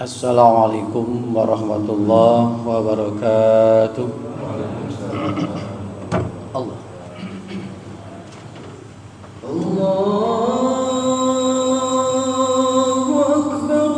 Assalamualaikum warahmatullahi wabarakatuh. Allah. Allahu Akbar.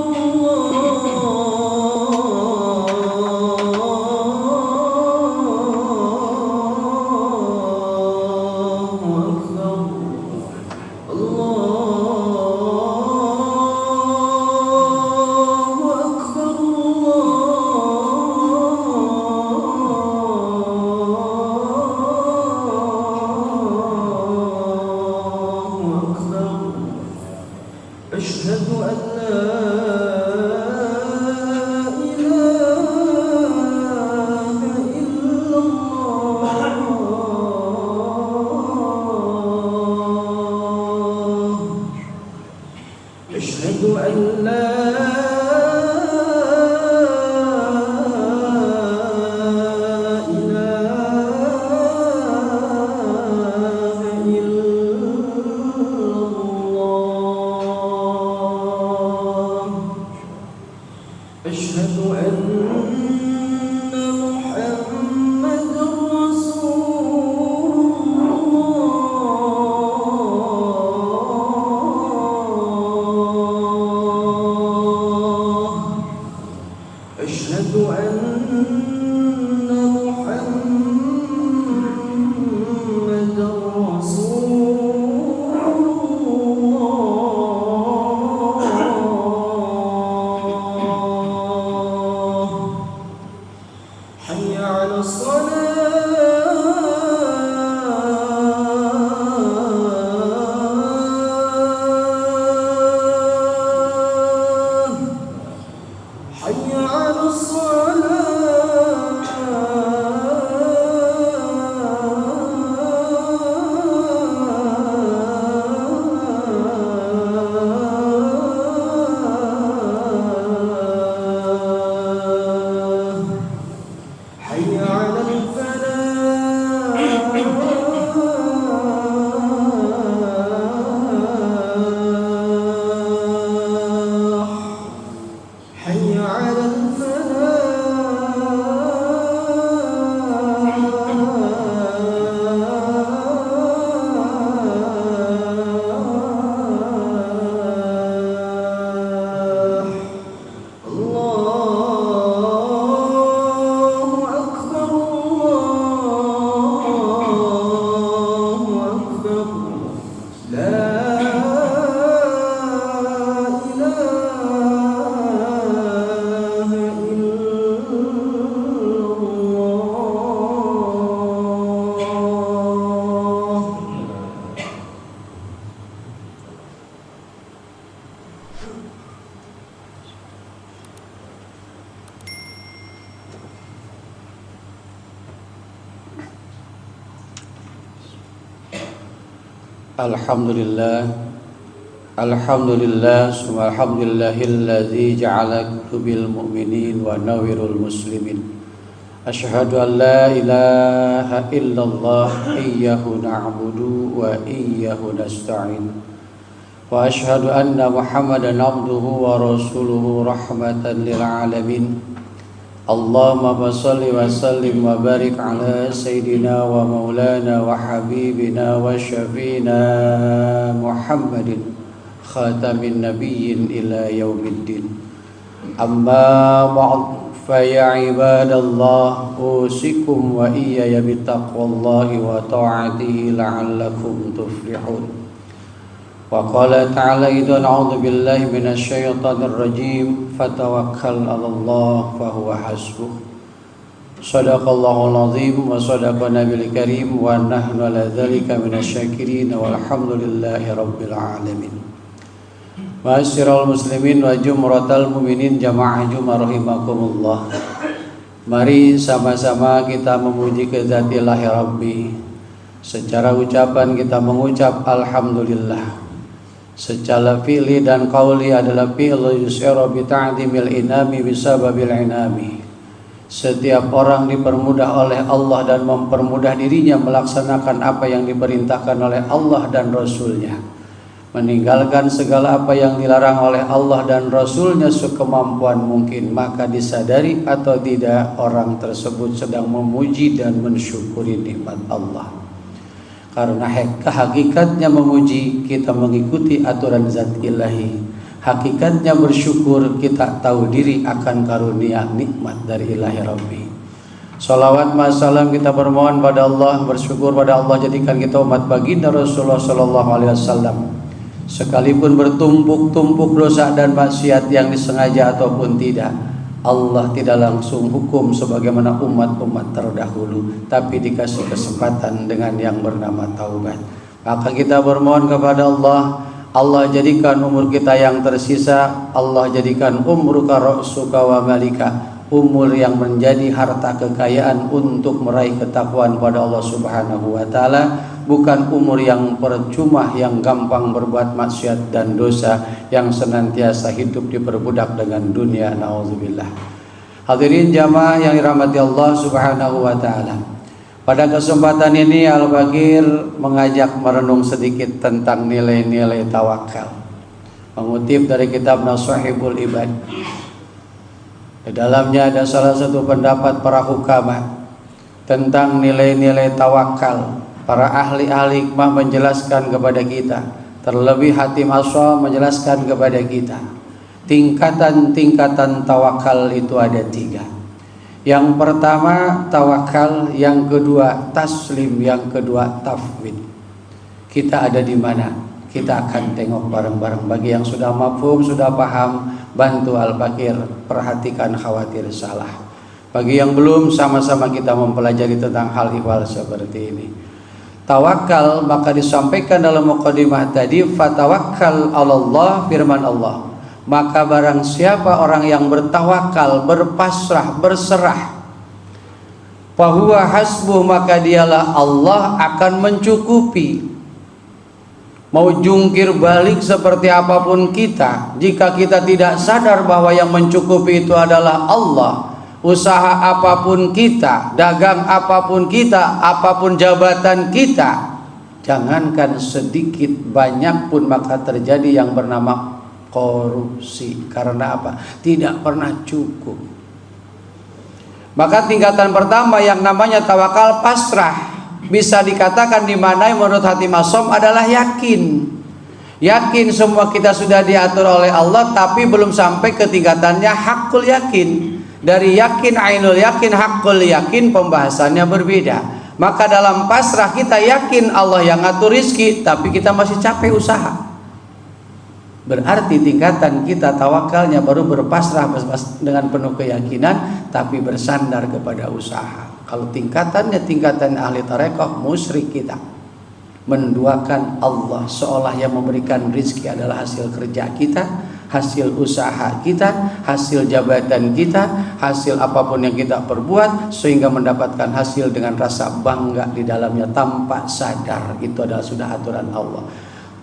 أشهد أن لا إله إلا الله. أشهد أن لا أشهد أن محمد رسول الله. أشهد أن محمد رسول الله. حي على الصلاة. حي على الصلاة. حي على الفلاح. حي على الفلاح. الله أكبر. الله أكبر. لا إله إلا الله. Alhamdulillah. Alhamdulillah, summa alhamdulillahilladzi ja'ala qulubil mu'minin wa nawwirul muslimin. Asyhadu an la ilaha illallah iyyahu na'budu wa iyyahu nasta'in. Wa asyhadu anna Muhammadan abduhu wa rasuluhu rahmatan lil alamin. Allahumma shalli wa sallim wa barik ala sayyidina wa maulana wa habibina wa syafiina Muhammadin khatamin nabiyyin ila yaumiddin. Amma ba'd, fa ya ibadallah, usikum wa iyaya bittaqwallahi wa ta'atihi la'allakum tuflihun. Wa qala ta'ala idza a'udzu billahi minasy syaithanir rajim fatawakkal 'alallah fa huwa hasbuh. Shadaqallahul azim wa shadaqa nabiyil karim wa nahnu 'ala dzalika minasyakirin walhamdulillahi rabbil alamin. Ma'asyiral muslimin wa jumratal mu'minin jamaah Jumat rahimakumullah. Mari sama-sama kita memuji kezatillahi Rabbi. Secara ucapan kita mengucap alhamdulillah. Secara fi'li dan qauli adalah fi'lu yus'iru bi ta'dimil inami bisababil inami. Setiap orang dipermudah oleh Allah dan mempermudah dirinya melaksanakan apa yang diperintahkan oleh Allah dan Rasulnya. meninggalkan segala apa yang dilarang oleh Allah dan Rasulnya sekemampuan mungkin, maka disadari atau tidak orang tersebut sedang memuji dan mensyukuri nikmat Allah. Karena hakikatnya memuji kita mengikuti aturan zat ilahi, hakikatnya bersyukur kita tahu diri akan karunia nikmat dari ilahi Rabbi. Salawat masalam kita bermohon pada Allah, bersyukur pada Allah jadikan kita umat baginda Rasulullah sallallahu alaihi wasallam. Sekalipun bertumpuk-tumpuk dosa dan maksiat yang disengaja ataupun tidak, Allah tidak langsung hukum sebagaimana umat-umat terdahulu, tapi dikasih kesempatan dengan yang bernama taubat. Maka kita bermohon kepada Allah, Allah jadikan umur kita yang tersisa, Allah jadikan umruka ra'suka wa malika, umur yang menjadi harta kekayaan untuk meraih ketakwaan pada Allah Subhanahu wa taala, bukan umur yang percuma, yang gampang berbuat maksiat dan dosa, yang senantiasa hidup diperbudak dengan dunia. Nauzubillah. Hadirin jamaah yang dirahmati Allah Subhanahu wa taala. Pada kesempatan ini Al-Bagir mengajak merenung sedikit tentang nilai-nilai tawakal. Mengutip dari kitab Nashihul Ibad. Di dalamnya ada salah satu pendapat para hukama tentang nilai-nilai tawakal. Para ahli-ahli hikmah menjelaskan kepada kita, terlebih Hatim Aswa menjelaskan kepada kita, tingkatan-tingkatan tawakal itu ada 3. Yang pertama tawakal, yang kedua taslim, yang kedua tafwid. Kita ada di mana? Kita akan tengok bareng-bareng. Bagi yang sudah mafhum, sudah paham, bantu Al-Bagir, perhatikan, khawatir salah. Bagi yang belum, sama-sama kita mempelajari tentang hal ihwal seperti ini. Tawakal maka disampaikan dalam mukadimah tadi, fatawakkal 'alallah, firman Allah. Maka barang siapa orang yang bertawakal, berpasrah, berserah, fahuwa hasbuh, maka dialah Allah akan mencukupi. Mau jungkir balik seperti apapun kita, jika kita tidak sadar bahwa yang mencukupi itu adalah Allah, usaha apapun kita, dagang apapun kita, apapun jabatan kita, jangankan sedikit, banyak pun maka terjadi yang bernama korupsi. Karena apa? Tidak pernah cukup. Maka tingkatan pertama yang namanya tawakal pasrah, bisa dikatakan dimanai menurut Hatim Asom adalah yakin. Yakin semua kita sudah diatur oleh Allah, tapi belum sampai ke tingkatannya hakul yakin. Dari yakin, ainul yakin, hakul yakin, pembahasannya berbeda. Maka dalam pasrah kita yakin Allah yang ngatur rizki, tapi kita masih capek usaha. Berarti tingkatan kita tawakalnya baru berpasrah dengan penuh keyakinan, tapi bersandar kepada usaha. Kalau tingkatannya tingkatan ahli tarekat, musyrik kita, menduakan Allah, seolah yang memberikan rizki adalah hasil kerja kita, hasil usaha kita, hasil jabatan kita, hasil apapun yang kita perbuat, sehingga mendapatkan hasil dengan rasa bangga di dalamnya tanpa sadar. Itu adalah sudah aturan Allah.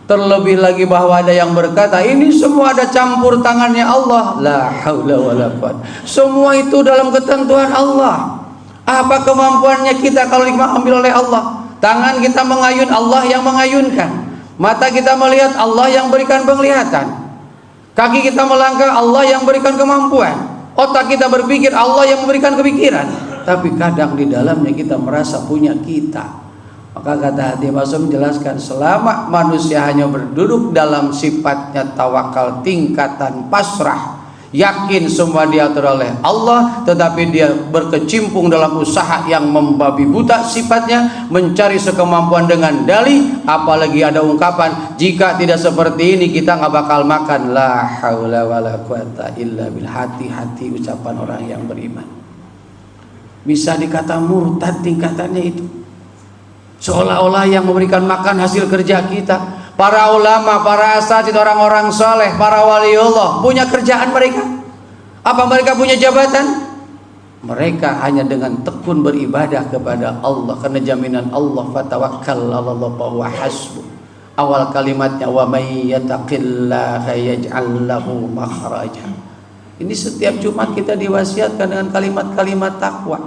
Terlebih lagi bahwa ada yang berkata ini semua ada campur tangannya Allah. La haula wala quwwata. Semua itu dalam ketentuan Allah. Apa kemampuannya kita kalau diambil oleh Allah? Tangan kita mengayun, Allah yang mengayunkan. Mata kita melihat, Allah yang berikan penglihatan. Kaki kita melangkah, Allah yang berikan kemampuan. Otak kita berpikir, Allah yang memberikan kepikiran. Tapi kadang di dalamnya kita merasa punya kita. Maka kata Hatim Asom menjelaskan, selama manusia hanya berduduk dalam sifatnya tawakal tingkatan pasrah, yakin semua diatur oleh Allah, tetapi dia berkecimpung dalam usaha yang membabi buta sifatnya, mencari sekemampuan dengan dalih, apalagi ada ungkapan jika tidak seperti ini kita nggak bakal makan. La haula wala quwata illa billah. Hati-hati ucapan orang yang beriman. Bisa dikata murtad tingkatannya itu, seolah-olah yang memberikan makan hasil kerja kita. Para ulama, para asatidz, orang-orang soleh, para waliullah punya kerjaan mereka. Apa mereka punya jabatan? Mereka hanya dengan tekun beribadah kepada Allah, karena jaminan Allah, fatawakkal 'alallah wa hasbuh. Awal kalimatnya wa may yattaqillaha yaj'al lahu makhraja. Ini setiap Jumat kita diwasiatkan dengan kalimat-kalimat takwa.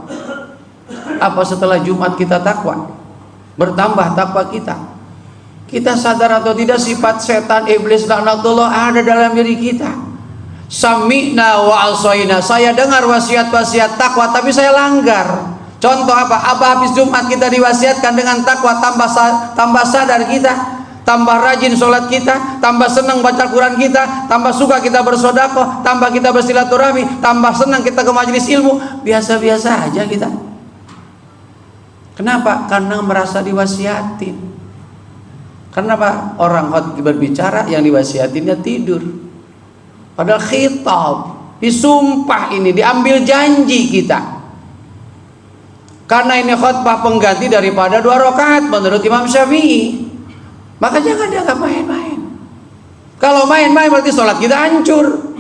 Apa setelah Jumat kita takwa? Bertambah takwa kita. Kita sadar atau tidak sifat setan, iblis, laknatullah ada dalam diri kita. Sami'na wa asaina, saya dengar wasiat-wasiat takwa tapi saya langgar. Contoh apa habis Jumat kita diwasiatkan dengan takwa, tambah sadar kita, tambah rajin sholat kita, tambah senang baca Quran kita, tambah suka kita bersedekah, tambah kita bersilaturahmi, tambah senang kita ke majelis ilmu. Biasa-biasa aja kita. Kenapa? Karena merasa diwasiatin. Kenapa? Orang berbicara yang diwasiatinnya tidur. Padahal khitab, disumpah ini, diambil janji kita. Karena ini khutbah pengganti daripada 2 rakaat menurut Imam Syafi'i. Maka jangan dianggap main-main. Kalau main-main berarti sholat kita hancur.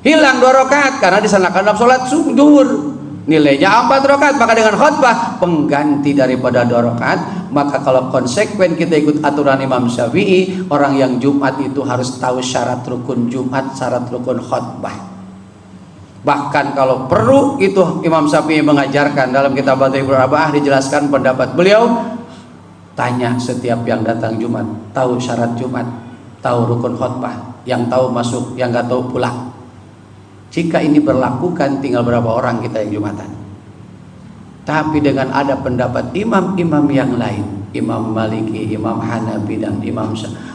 Hilang 2 rakaat karena disanakan dalam sholat zuhur. Nilainya 4 rakaat. Maka dengan khutbah pengganti daripada 2 rakaat, maka kalau konsekuen kita ikut aturan Imam Syafi'i, orang yang Jumat itu harus tahu syarat rukun Jumat, syarat rukun khutbah. Bahkan kalau perlu itu Imam Syafi'i mengajarkan dalam kitab Bada'iul Arba'ah, dijelaskan pendapat beliau, tanya setiap yang datang Jumat, tahu syarat Jumat, tahu rukun khutbah, yang tahu masuk, yang nggak tahu pulang. Jika ini berlakukan, tinggal berapa orang kita yang Jumatan. Tapi dengan ada pendapat imam-imam yang lain, Imam Maliki, Imam Hanafi, dan Imam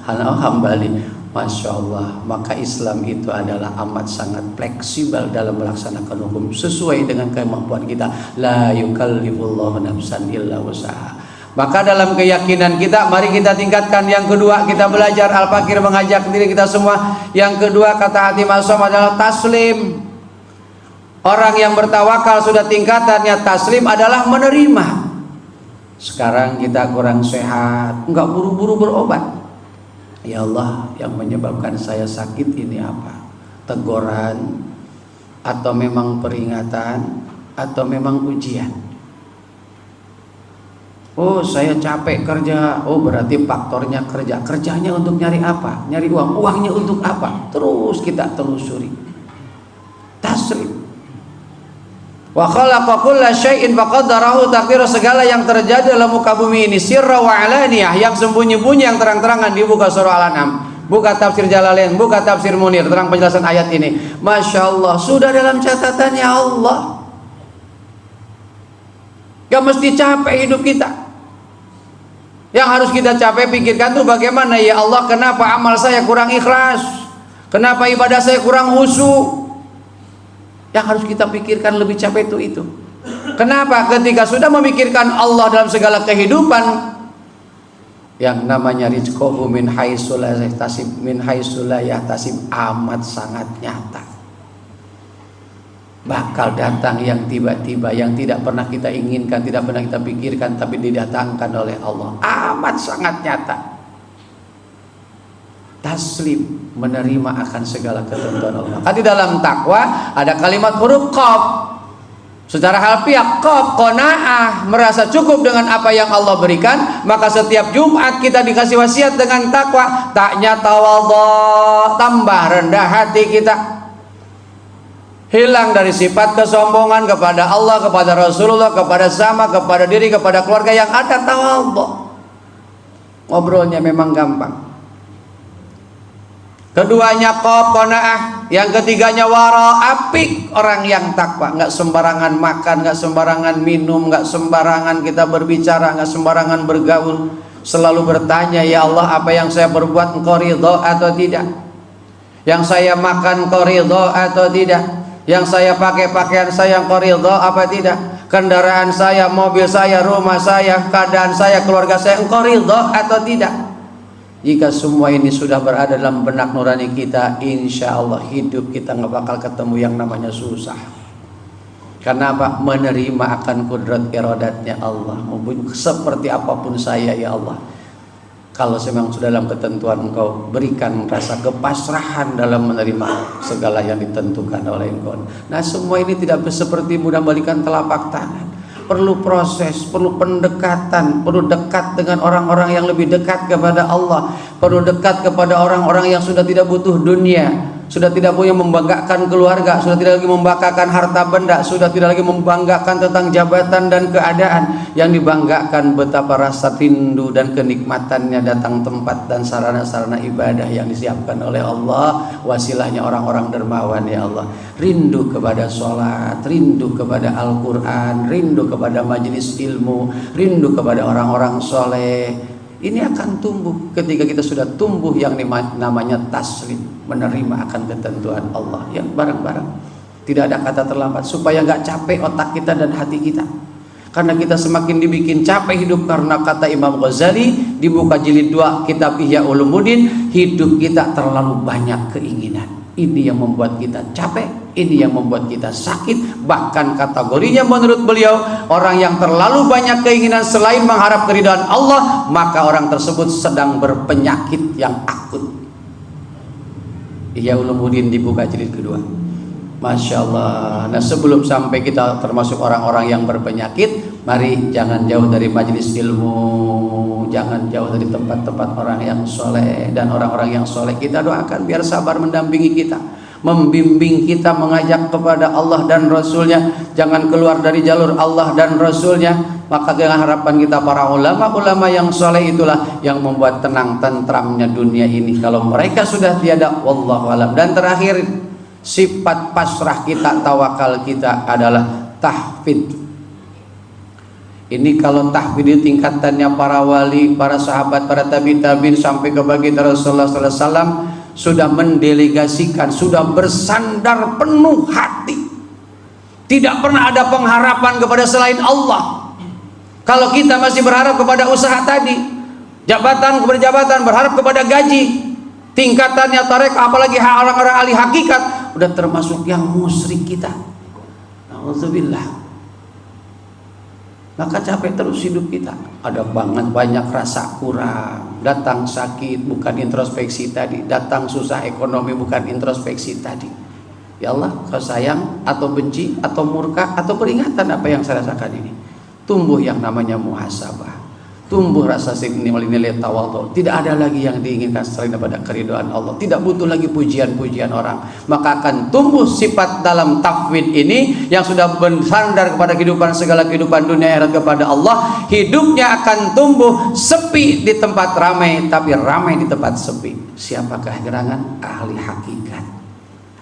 Hambali, Masya Allah, maka Islam itu adalah amat sangat fleksibel dalam melaksanakan hukum sesuai dengan kemampuan kita. La yukallifullahu nafsan illa wus'aha. Maka dalam keyakinan kita, mari kita tingkatkan. Yang kedua, kita belajar. Al-Fakir mengajak diri kita semua. Yang kedua, kata hati masam adalah taslim. Orang yang bertawakal sudah tingkatannya taslim adalah menerima. Sekarang kita kurang sehat, enggak buru-buru berobat. Ya Allah, yang menyebabkan saya sakit ini apa? Teguran, atau memang peringatan, atau memang ujian? Oh, saya capek kerja. Oh, berarti faktornya kerja. Kerjanya untuk nyari apa? Nyari uang. Uangnya untuk apa? Terus kita telusuri. Taslim. Wa khalaqa kulla syai'in faqaddarahu taqdira, segala yang terjadi dalam muka bumi ini sirra wa alaniyah, yang sembunyi-bunyi, yang terang-terangan. Dibuka surah Al-An'am, buka tafsir Jalalain, buka tafsir Munir, terang penjelasan ayat ini. Masya Allah, sudah dalam catatannya Allah. Gak mesti capek hidup kita. Yang harus kita capek pikirkan tuh bagaimana, ya Allah, kenapa amal saya kurang ikhlas, kenapa ibadah saya kurang khusyuk. Yang harus kita pikirkan lebih capek itu. Kenapa? Ketika sudah memikirkan Allah dalam segala kehidupan, yang namanya rizquhu min haitsu la yahtasib, min haitsu la yahtasib, amat sangat nyata. Bakal datang yang tiba-tiba, yang tidak pernah kita inginkan, tidak pernah kita pikirkan, tapi didatangkan oleh Allah. Amat sangat nyata. Taslim, menerima akan segala ketentuan Allah. Maka di dalam takwa ada kalimat huruf qaf. Secara harfiah qaf, qanaah, merasa cukup dengan apa yang Allah berikan. Maka setiap Jumat kita dikasih wasiat dengan takwa. Taknya tawadhu, tambah rendah hati kita. Hilang dari sifat kesombongan kepada Allah, kepada Rasulullah, kepada sama, kepada diri, kepada keluarga, yang ada tawadhu. Ngobrolnya memang gampang. Keduanya qaf, qanaah. Yang ketiganya wara, apik, orang yang takwa. Nggak sembarangan makan, nggak sembarangan minum, nggak sembarangan kita berbicara, nggak sembarangan bergaul. Selalu bertanya, ya Allah, apa yang saya berbuat Engkau ridho atau tidak? Yang saya makan Engkau ridho atau tidak? Yang saya pakai pakaian saya Engkau ridho apa tidak? Kendaraan saya, mobil saya, rumah saya, keadaan saya, keluarga saya, Engkau ridho atau tidak? Jika semua ini sudah berada dalam benak nurani kita, insya Allah hidup kita nggak bakal ketemu yang namanya susah. Karena apa? Menerima akan kudrat iradatnya Allah. Seperti apapun saya, ya Allah, kalau memang sudah dalam ketentuan Engkau, berikan rasa kepasrahan dalam menerima segala yang ditentukan oleh Engkau. Nah, semua ini tidak seperti mudah balikan telapak tangan. Perlu proses, perlu pendekatan, perlu dekat dengan orang-orang yang lebih dekat kepada Allah, perlu dekat kepada orang-orang yang sudah tidak butuh dunia, sudah tidak punya membanggakan keluarga, sudah tidak lagi membanggakan harta benda, sudah tidak lagi membanggakan tentang jabatan dan keadaan. Yang dibanggakan betapa rasa rindu dan kenikmatannya datang tempat dan sarana-sarana ibadah yang disiapkan oleh Allah, wasilahnya orang-orang dermawan. Ya Allah, rindu kepada sholat, rindu kepada Al-Quran, rindu kepada majelis ilmu, rindu kepada orang-orang soleh. Ini akan tumbuh ketika kita sudah tumbuh yang namanya taslim, menerima akan ketentuan Allah yang bareng-bareng. Tidak ada kata terlambat, supaya nggak capek otak kita dan hati kita. Karena kita semakin dibikin capek hidup, karena kata Imam Ghazali di buka jilid 2 kitab Ihya Ulumuddin, hidup kita terlalu banyak keinginan. Ini yang membuat kita capek, ini yang membuat kita sakit. Bahkan kategorinya menurut beliau, orang yang terlalu banyak keinginan selain mengharap keridhaan Allah, maka orang tersebut sedang berpenyakit yang akut. Ihya Ulumuddin dibuka jilid kedua. Masya Allah. Nah, sebelum sampai kita termasuk orang-orang yang berpenyakit, mari jangan jauh dari majelis ilmu, jangan jauh dari tempat-tempat orang yang soleh. Dan orang-orang yang soleh kita doakan biar sabar mendampingi kita, membimbing kita, mengajak kepada Allah dan Rasulnya. Jangan keluar dari jalur Allah dan Rasulnya. Maka dengan harapan kita para ulama-ulama yang soleh itulah yang membuat tenang tentramnya dunia ini. Kalau mereka sudah tiada, wallahu alam. Dan terakhir, sifat pasrah kita, tawakal kita adalah tahfidz. Ini kalau tahfidz itu tingkatannya para wali, para sahabat, para tabi'in sampai ke baginda Rasulullah SAW, sudah mendelegasikan, sudah bersandar penuh hati, tidak pernah ada pengharapan kepada selain Allah. Kalau kita masih berharap kepada usaha tadi, jabatan kepada jabatan, berharap kepada gaji, tingkatannya tarekat, apalagi orang-orang ahli hakikat, udah termasuk yang musyrik kita. Alhamdulillah. Maka capek terus hidup kita. Ada banyak rasa kurang, datang sakit bukan introspeksi tadi, datang susah ekonomi bukan introspeksi tadi. Ya Allah, kau sayang atau benci atau murka atau peringatan apa yang saya rasakan ini? Tumbuh yang namanya muhasabah, tumbuh rasa nilai tawadhu. Tidak ada lagi yang diinginkan selain daripada keridhaan Allah. Tidak butuh lagi pujian-pujian orang. Maka akan tumbuh sifat dalam tafwid ini yang sudah bersandar kepada kehidupan, segala kehidupan dunia akhirat kepada Allah. Hidupnya akan tumbuh sepi di tempat ramai, tapi ramai di tempat sepi. Siapakah gerangan? Ahli hakikat.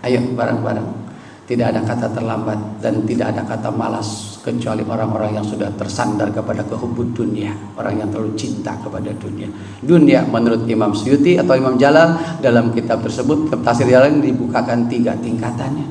Ayo bareng-bareng. Tidak ada kata terlambat dan tidak ada kata malas, kecuali orang-orang yang sudah tersandar kepada kehubud dunia, orang yang terlalu cinta kepada dunia. Dunia menurut Imam Suyuti atau Imam Jalal dalam kitab tersebut, tafsir Jalal dibukakan 3 tingkatannya.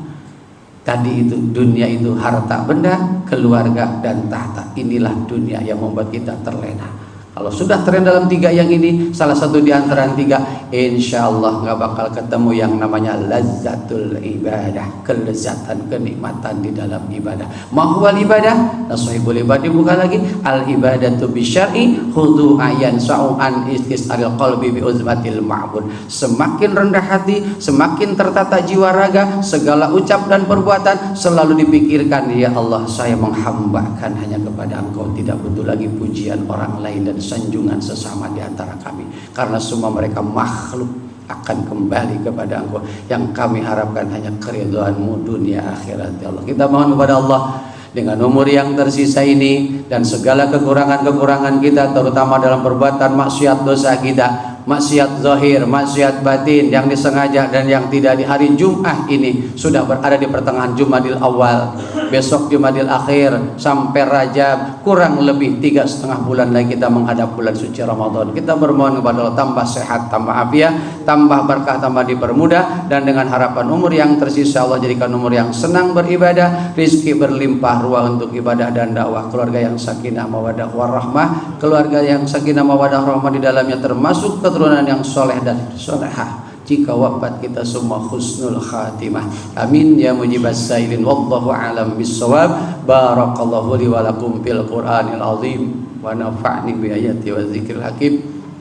Tadi itu dunia itu harta benda, keluarga dan tahta. Inilah dunia yang membuat kita terlena. Kalau sudah terlena dalam 3 yang ini, salah satu di antara 3, insya Allah nggak bakal ketemu yang namanya lazzatul ibadah, kelezatan, kenikmatan di dalam ibadah. Mahwal ibadah, nasahibul ibadah bukan lagi al ibadatu bisyar'i khudu'ayan sa'u'an istisaril qalbi bi uzmatil ma'bud. Semakin rendah hati, semakin tertata jiwa raga, segala ucap dan perbuatan selalu dipikirkan, ya Allah, saya menghambakan hanya kepada Engkau, tidak butuh lagi pujian orang lain dan sanjungan sesama di antara kami, karena semua mereka makhluk akan kembali kepada Engkau. Yang kami harapkan hanya keridhaan-Mu dunia akhirat. Ya Allah, kita mohon kepada Allah dengan umur yang tersisa ini dan segala kekurangan-kekurangan kita, terutama dalam perbuatan maksiat dosa kita, maksiat zahir, maksiat batin, yang disengaja dan yang tidak. Di hari Jumat ini sudah berada di pertengahan Jumadil Awal, besok Jumadil Akhir sampai Rajab, kurang lebih 3,5 bulan lagi kita menghadap bulan suci Ramadan. Kita bermohon kepada Allah tambah sehat, tambah afiat, tambah berkah, tambah dipermudah, dan dengan harapan umur yang tersisa Allah jadikan umur yang senang beribadah, rizki berlimpah ruah untuk ibadah dan dakwah, keluarga yang sakinah mawadah warahmah, keluarga yang sakinah mawadah warahmah di dalamnya termasuk keturunan yang soleh dan solehah. Jika wafat kita semua husnul khatimah. Amin ya mujibas sailin. Wallahu a'lam bissawab. Barakallahu li wa lakum fil Qur'anil azim wa nafa'ni bi ayati wa dzikril hakim.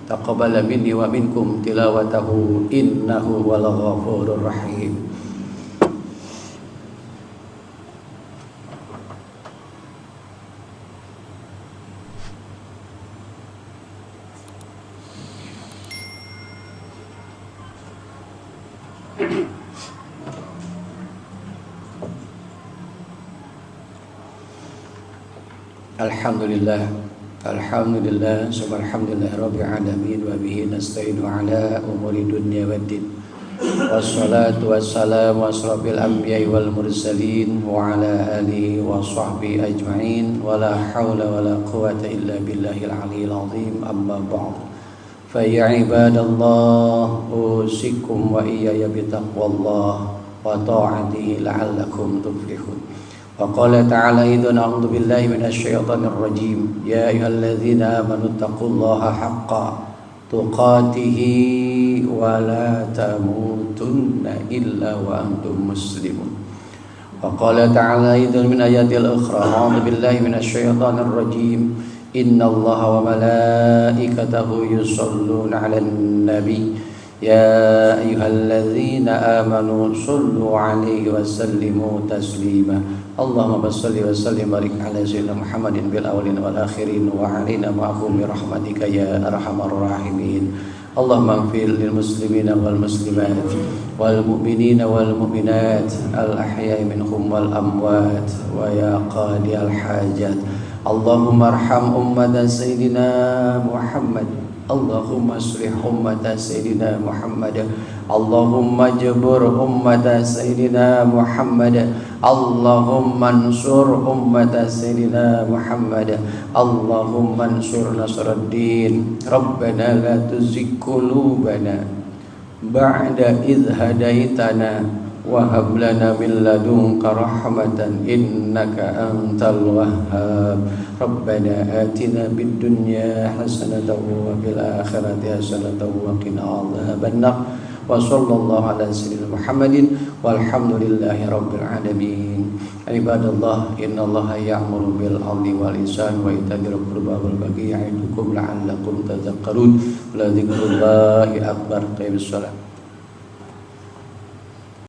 Taqabbal minni wa minkum tilawatahu innahu wal ghafurur rahim. Alhamdulillah. Alhamdulillah, subhanallah rabbil alamin wa bihi nasta'inu ala umuri dunya waddin. Wassalatu wassalamu asrafil anbiya'i wal mursalin wa ala alihi wa sahbihi ajma'in wa la hawla wa la quwwata illa billahil aliyyil azim amma ba'd. Fa ya ibadallah usikum wa iyaya bitaqwallah wa ta'atihi la'allakum tuflihun. Wa qala ta'ala idhan a'udzu billahi minasy syaithanir rajim ya ayyuhalladzina amanu taqullaha haqqa tuqatihi wa la tamutunna illa wa antum muslimun. Wa qala ta'ala idhan min ayatil ukhra a'udzu billahi minasy syaithanir rajim innallaha wa malaikatahu yusholluna 'alan nabi ya ayyuhalladzina amanu shollu 'alaihi wa sallimu taslima. Allahumma shalli wa sallim barik ala sayyidina Muhammadin bil awwalin wal akhirin wa 'alaina ma'hum bi rahmatika ya arhamar rahimin. Allahumma ighfir lil muslimina wal muslimat wal mu'minina wal mu'minat al ahya'i minhum wal amwat wa ya qadi al hajat. Allahumma arham ummata sayyidina Muhammad. Allahumma aslih ummata sayyidina Muhammad. Allahumma jabur ummata sayyidina Muhammad. Allahumma ansur ummata sayyidina Muhammad. Allahumma ansur nasruddin. Rabbana la tuzigh qulubana ba'da idh hadaitana wa hab lana min ladunka rahmatan innaka antal wahhab. Rabbana atina bid dunya hasanatan wa fil akhirati hasanatan wa qina adzabannar. Wa sallallahu ala sayyidina Muhammadin walhamdulillahi rabbil alamin. Ibadallah innallaha ya'muru bil 'adli wal ihsan wa ita'i dzil qurba wal baghi ya'idukum la'allakum tadhakkarun. La dzikrullahi akbar. Qimis shalah.